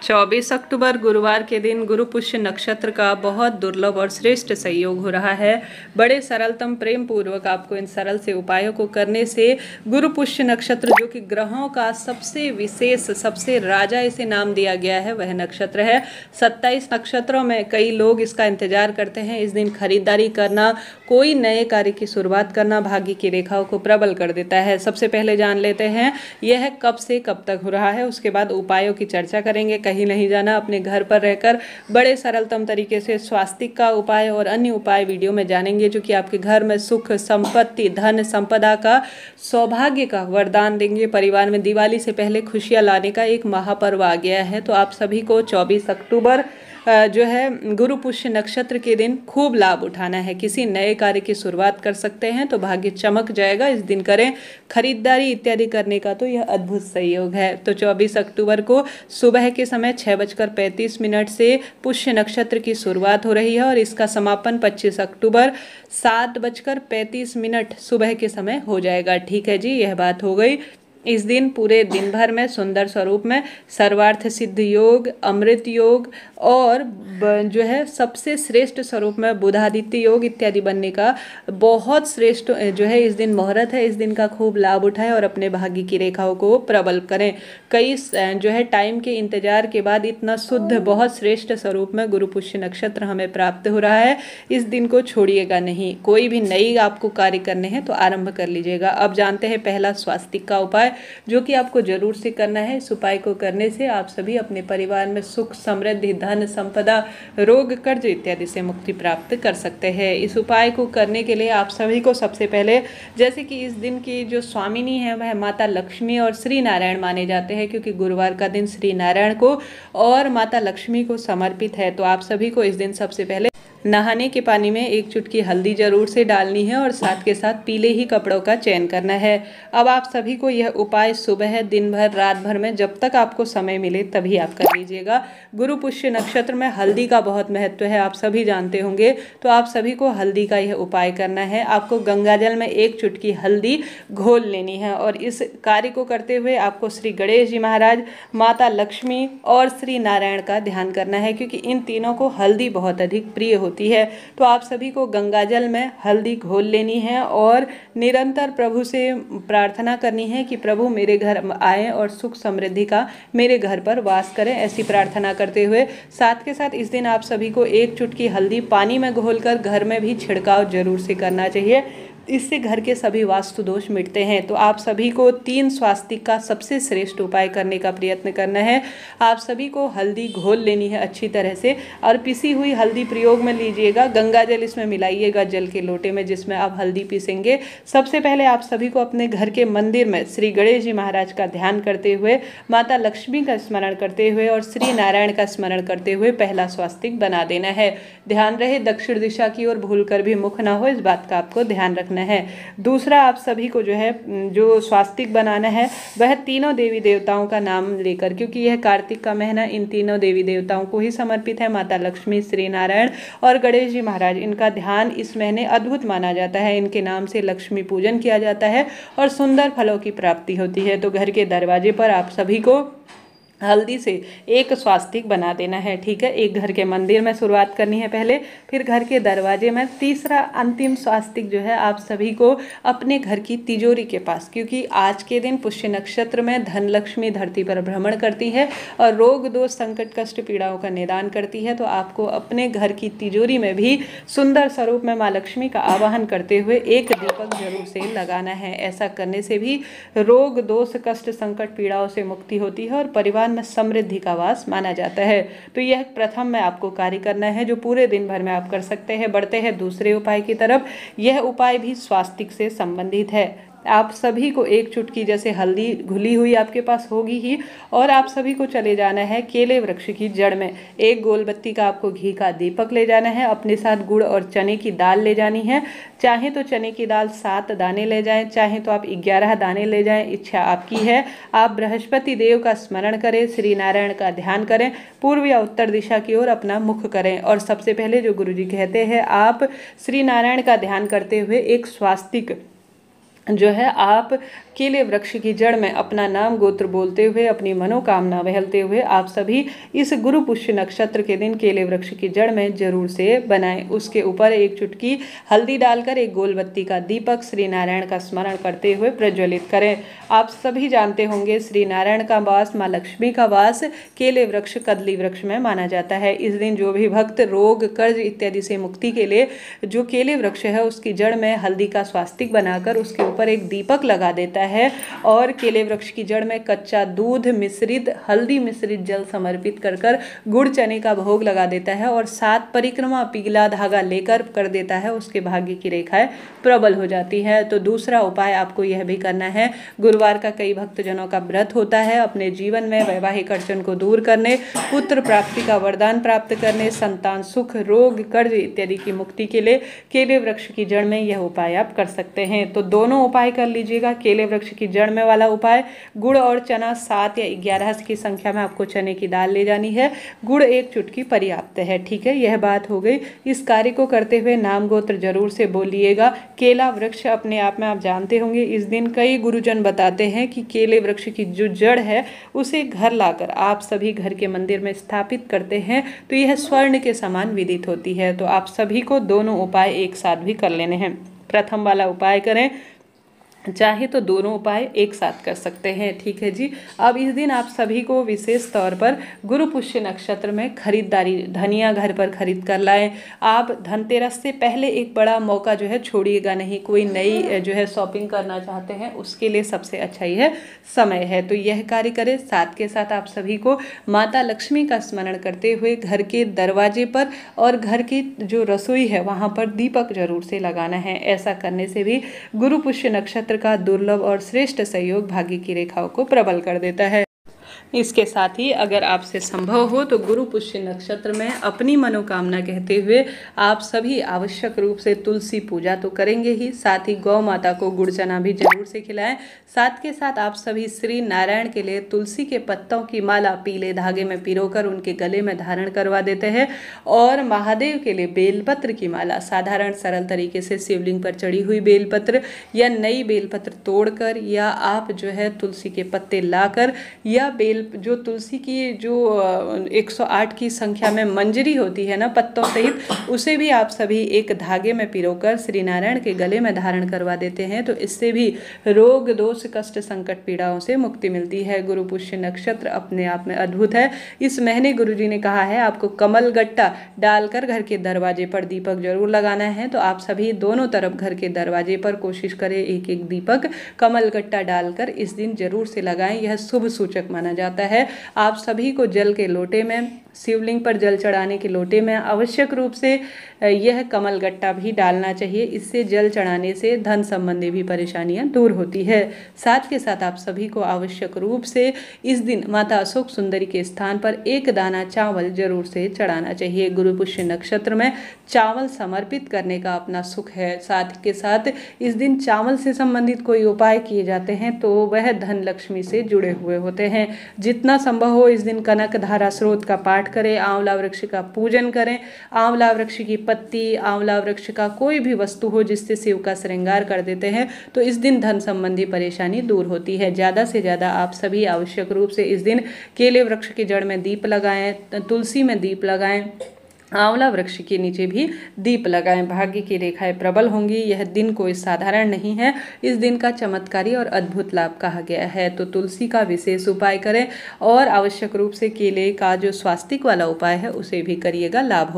24 अक्टूबर गुरुवार के दिन गुरु पुष्य नक्षत्र का बहुत दुर्लभ और श्रेष्ठ संयोग हो रहा है। बड़े सरलतम प्रेम पूर्वक आपको इन सरल से उपायों को करने से गुरु पुष्य नक्षत्र, जो कि ग्रहों का सबसे विशेष, सबसे राजा इसे नाम दिया गया है, वह नक्षत्र है। 27 नक्षत्रों में कई लोग इसका इंतजार करते हैं। इस दिन खरीदारी करना, कोई नए कार्य की शुरुआत करना भाग्य की रेखाओं को प्रबल कर देता है। सबसे पहले जान लेते हैं यह कब से कब तक हो रहा है, उसके बाद उपायों की चर्चा करेंगे। कहीं नहीं जाना, अपने घर पर रहकर बड़े सरलतम तरीके से स्वास्तिक का उपाय और अन्य उपाय वीडियो में जानेंगे, जो कि आपके घर में सुख, संपत्ति, धन, संपदा का, सौभाग्य का वरदान देंगे। परिवार में दिवाली से पहले खुशियां लाने का एक महापर्व आ गया है, तो आप सभी को 24 अक्टूबर जो है गुरु पुष्य नक्षत्र के दिन खूब लाभ उठाना है। किसी नए कार्य की शुरुआत कर सकते हैं तो भाग्य चमक जाएगा। इस दिन करें खरीदारी इत्यादि करने का तो यह अद्भुत संयोग है। तो 24 अक्टूबर को सुबह के समय 6:35 से पुष्य नक्षत्र की शुरुआत हो रही है और इसका समापन 25 अक्टूबर 7:35 सुबह के समय हो जाएगा। ठीक है जी, यह बात हो गई। इस दिन पूरे दिन भर में सुंदर स्वरूप में सर्वार्थ सिद्ध योग, अमृत योग और जो है सबसे श्रेष्ठ स्वरूप में बुधादित्य योग इत्यादि बनने का बहुत श्रेष्ठ जो है इस दिन मुहूर्त है। इस दिन का खूब लाभ उठाएं और अपने भाग्य की रेखाओं को प्रबल करें। कई जो है टाइम के इंतजार के बाद इतना शुद्ध, बहुत श्रेष्ठ स्वरूप में गुरु पुष्य नक्षत्र हमें प्राप्त हो रहा है। इस दिन को छोड़िएगा नहीं। कोई भी नई आपको कार्य करने हैं तो आरंभ कर लीजिएगा। अब जानते हैं पहला स्वास्तिक का उपाय, जो कि आपको जरूर से करना है। इस उपाय को करने से आप सभी अपने परिवार में सुख, समृद्धि, धन, संपदा, रोग, कर्ज इत्यादि से मुक्ति प्राप्त कर सकते हैं। इस उपाय को करने के लिए आप सभी को सबसे पहले, जैसे कि इस दिन की जो स्वामिनी है वह माता लक्ष्मी और श्री नारायण माने जाते हैं, क्योंकि गुरुवार का दिन श्री नारायण को और माता लक्ष्मी को समर्पित है। तो आप सभी को इस दिन सबसे पहले नहाने के पानी में 1 चुटकी हल्दी जरूर से डालनी है और साथ के साथ पीले ही कपड़ों का चयन करना है। अब आप सभी को यह उपाय सुबह, दिन भर, रात भर में जब तक आपको समय मिले तभी आप कर लीजिएगा। गुरु पुष्य नक्षत्र में हल्दी का बहुत महत्व है, आप सभी जानते होंगे। तो आप सभी को हल्दी का यह उपाय करना है। आपको गंगाजल में 1 चुटकी हल्दी घोल लेनी है और इस कार्य को करते हुए आपको श्री गणेश जी महाराज, माता लक्ष्मी और श्री नारायण का ध्यान करना है, क्योंकि इन तीनों को हल्दी बहुत अधिक प्रिय होती है। तो आप सभी को गंगाजल में हल्दी घोल लेनी है और निरंतर प्रभु से प्रार्थना करनी है कि प्रभु मेरे घर आए और सुख समृद्धि का मेरे घर पर वास करें। ऐसी प्रार्थना करते हुए साथ के साथ इस दिन आप सभी को 1 चुटकी हल्दी पानी में घोलकर घर में भी छिड़काव जरूर से करना चाहिए। इससे घर के सभी वास्तु दोष मिटते हैं। तो आप सभी को 3 स्वास्तिक का सबसे श्रेष्ठ उपाय करने का प्रयत्न करना है। आप सभी को हल्दी घोल लेनी है अच्छी तरह से और पिसी हुई हल्दी प्रयोग में लीजिएगा। गंगा जल इसमें मिलाइएगा जल के लोटे में जिसमें आप हल्दी पीसेंगे। सबसे पहले आप सभी को अपने घर के मंदिर में श्री गणेश जी महाराज का ध्यान करते हुए, माता लक्ष्मी का स्मरण करते हुए और श्री नारायण का स्मरण करते हुए पहला स्वास्तिक बना देना है। ध्यान रहे दक्षिण दिशा की ओर भूल कर भी मुख ना हो, इस बात का आपको ध्यान रखना है। दूसरा, आप सभी को जो है जो स्वास्तिक बनाना है वह तीनों देवी देवताओं का नाम लेकर, क्योंकि यह कार्तिक का महीना इन तीनों देवी देवताओं को ही समर्पित है, माता लक्ष्मी, श्री नारायण और गणेश जी महाराज। इनका ध्यान इस महीने अद्भुत माना जाता है। इनके नाम से लक्ष्मी पूजन किया जाता है और सुंदर फलों की प्राप्ति होती है। तो घर के दरवाजे पर आप सभी को हल्दी से 1 स्वास्तिक बना देना है। ठीक है, एक घर के मंदिर में शुरुआत करनी है पहले, फिर घर के दरवाजे में। तीसरा अंतिम स्वास्तिक जो है आप सभी को अपने घर की तिजोरी के पास, क्योंकि आज के दिन पुष्य नक्षत्र में धन लक्ष्मी धरती पर भ्रमण करती है और रोग, दोष, संकट, कष्ट, पीड़ाओं का निदान करती है। तो आपको अपने घर की तिजोरी में भी सुंदर स्वरूप में माँ लक्ष्मी का आवाहन करते हुए 1 दीपक जरूर से लगाना है। ऐसा करने से भी रोग, दोष, कष्ट, संकट, पीड़ाओं से मुक्ति होती है और परिवार में समृद्धि का वास माना जाता है। तो यह प्रथम में आपको कार्य करना है, जो पूरे दिन भर में आप कर सकते हैं। बढ़ते हैं दूसरे उपाय की तरफ। यह उपाय भी स्वास्तिक से संबंधित है। आप सभी को 1 चुटकी जैसे हल्दी घुली हुई आपके पास होगी ही, और आप सभी को चले जाना है केले वृक्ष की जड़ में। 1 गोल बत्ती का आपको घी का दीपक ले जाना है। अपने साथ गुड़ और चने की दाल ले जानी है। चाहे तो चने की दाल 7 दाने ले जाएं, चाहे तो आप 11 दाने ले जाएं, इच्छा आपकी है। आप बृहस्पति देव का स्मरण करें, श्री नारायण का ध्यान करें, पूर्व या उत्तर दिशा की ओर अपना मुख करें और सबसे पहले जो गुरुजी कहते हैं, आप श्री नारायण का ध्यान करते हुए 1 स्वास्तिक जो है आप केले वृक्ष की जड़ में अपना नाम गोत्र बोलते हुए अपनी मनोकामना बहलते हुए आप सभी इस गुरु पुष्य नक्षत्र के दिन केले वृक्ष की जड़ में जरूर से बनाएं। उसके ऊपर एक चुटकी हल्दी डालकर एक गोल बत्ती का दीपक श्री नारायण का स्मरण करते हुए प्रज्वलित करें। आप सभी जानते होंगे श्री नारायण का वास, माँ लक्ष्मी का वास केले वृक्ष कदली वृक्ष में माना जाता है। इस दिन जो भी भक्त रोग, कर्ज इत्यादि से मुक्ति के लिए जो केले वृक्ष है उसकी जड़ में हल्दी का स्वास्तिक बनाकर उसके ऊपर एक दीपक लगा देता है और केले वृक्ष की जड़ में कच्चा दूध मिश्रित हल्दी मिश्रित जल समर्पित कर गुड़ चने का भोग लगा देता है और 7 परिक्रमा पीला धागा लेकर कर देता है, उसके भाग्य की रेखाएं प्रबल हो जाती है। तो दूसरा उपाय आपको यह भी करना है, गुरुवार का कई भक्तजनों का व्रत होता है, अपने जीवन में वैवाहिक अड़चन को दूर करने, पुत्र प्राप्ति का वरदान प्राप्त करने, संतान सुख, रोग, कर्ज इत्यादि की मुक्ति के लिए केले वृक्ष की जड़ में यह उपाय आप कर सकते हैं। तो दोनों उपाय कर लीजिएगा। केले वृक्ष की जड़ में वाला उपाय, गुड़ और चना 7 या 11 की संख्या में आपको चने की दाल ले जानी है, गुड़ 1 चुटकी पर्याप्त है। ठीक है, यह बात हो गई। इस कार्य को करते हुए नाम गोत्र जरूर से बोलिएगा। केला वृक्ष अपने आप में आप जानते होंगे, इस दिन कई गुरुजन बताते हैं कि केले वृक्ष की जो जड़ है उसे घर लाकर आप सभी घर के मंदिर में स्थापित करते हैं तो यह स्वर्ण के समान विदित होती है। तो आप सभी को दोनों उपाय एक साथ भी कर लेने हैं। प्रथम वाला उपाय करें, चाहे तो दोनों उपाय एक साथ कर सकते हैं। ठीक है जी। अब इस दिन आप सभी को विशेष तौर पर गुरु पुष्य नक्षत्र में खरीदारी, धनिया घर पर खरीद कर लाएं। आप धनतेरस से पहले एक बड़ा मौका जो है छोड़िएगा नहीं। कोई नई जो है शॉपिंग करना चाहते हैं उसके लिए सबसे अच्छा यह समय है, तो यह कार्य करें। साथ के साथ आप सभी को माता लक्ष्मी का स्मरण करते हुए घर के दरवाजे पर और घर की जो रसोई है वहाँ पर दीपक जरूर से लगाना है। ऐसा करने से भी गुरु पुष्य नक्षत्र का दुर्लभ और श्रेष्ठ सहयोग भाग्य की रेखाओं को प्रबल कर देता है। इसके साथ ही अगर आपसे संभव हो तो गुरु पुष्य नक्षत्र में अपनी मनोकामना कहते हुए आप सभी आवश्यक रूप से तुलसी पूजा तो करेंगे ही, साथ ही गौ माता को गुड़ चना भी जरूर से खिलाएं। साथ के साथ आप सभी श्री नारायण के लिए तुलसी के पत्तों की माला पीले धागे में पिरोकर उनके गले में धारण करवा देते हैं और महादेव के लिए बेलपत्र की माला साधारण सरल तरीके से शिवलिंग पर चढ़ी हुई बेलपत्र या नई बेलपत्र तोड़कर या आप जो है तुलसी के पत्ते लाकर या जो तुलसी की जो 108 की संख्या में मंजरी होती है ना पत्तों सहित, उसे भी आप सभी एक धागे में पिरोकर श्री नारायण के गले में धारण करवा देते हैं तो इससे भी रोग, दोष, कष्ट, संकट, पीड़ाओं से मुक्ति मिलती है। गुरु पुष्य नक्षत्र अपने आप में अद्भुत है। इस महीने गुरुजी ने कहा है आपको कमल गट्टा डालकर घर के दरवाजे पर दीपक जरूर लगाना है, तो आप सभी दोनों तरफ घर के दरवाजे पर कोशिश करें एक एक दीपक कमल गट्टा डालकर इस दिन जरूर से लगाएं। यह शुभ सूचक माना जाता है। आप सभी को जल के लोटे में, शिवलिंग पर जल चढ़ाने के लोटे में आवश्यक रूप से यह कमल गट्टा भी डालना चाहिए। इससे जल चढ़ाने से धन संबंधी भी परेशानियां दूर होती है। साथ के साथ आप सभी को आवश्यक रूप से इस दिन माता अशोक सुंदरी के स्थान पर एक दाना चावल जरूर से चढ़ाना चाहिए। गुरु पुष्य नक्षत्र में चावल समर्पित करने का अपना सुख है। साथ के साथ इस दिन चावल से संबंधित कोई उपाय किए जाते हैं तो वह धन लक्ष्मी से जुड़े हुए होते हैं। जितना संभव हो इस दिन कनक धारा स्रोत का पाठ करें, आंवला वृक्ष का पूजन करें, आंवला वृक्ष की पत्ती, आंवला वृक्ष का कोई भी वस्तु हो जिससे शिव का श्रृंगार कर देते हैं तो इस दिन धन संबंधी परेशानी दूर होती है। ज़्यादा से ज़्यादा आप सभी आवश्यक रूप से इस दिन केले वृक्ष की जड़ में दीप लगाएं, तुलसी में दीप लगाएं, आंवला वृक्ष के नीचे भी दीप लगाएं। भाग्य की रेखाएं प्रबल होंगी। यह दिन कोई साधारण नहीं है, इस दिन का चमत्कारी और अद्भुत लाभ कहा गया है। तो तुलसी का विशेष उपाय करें और आवश्यक रूप से केले का जो स्वास्तिक वाला उपाय है उसे भी करिएगा, लाभ हो।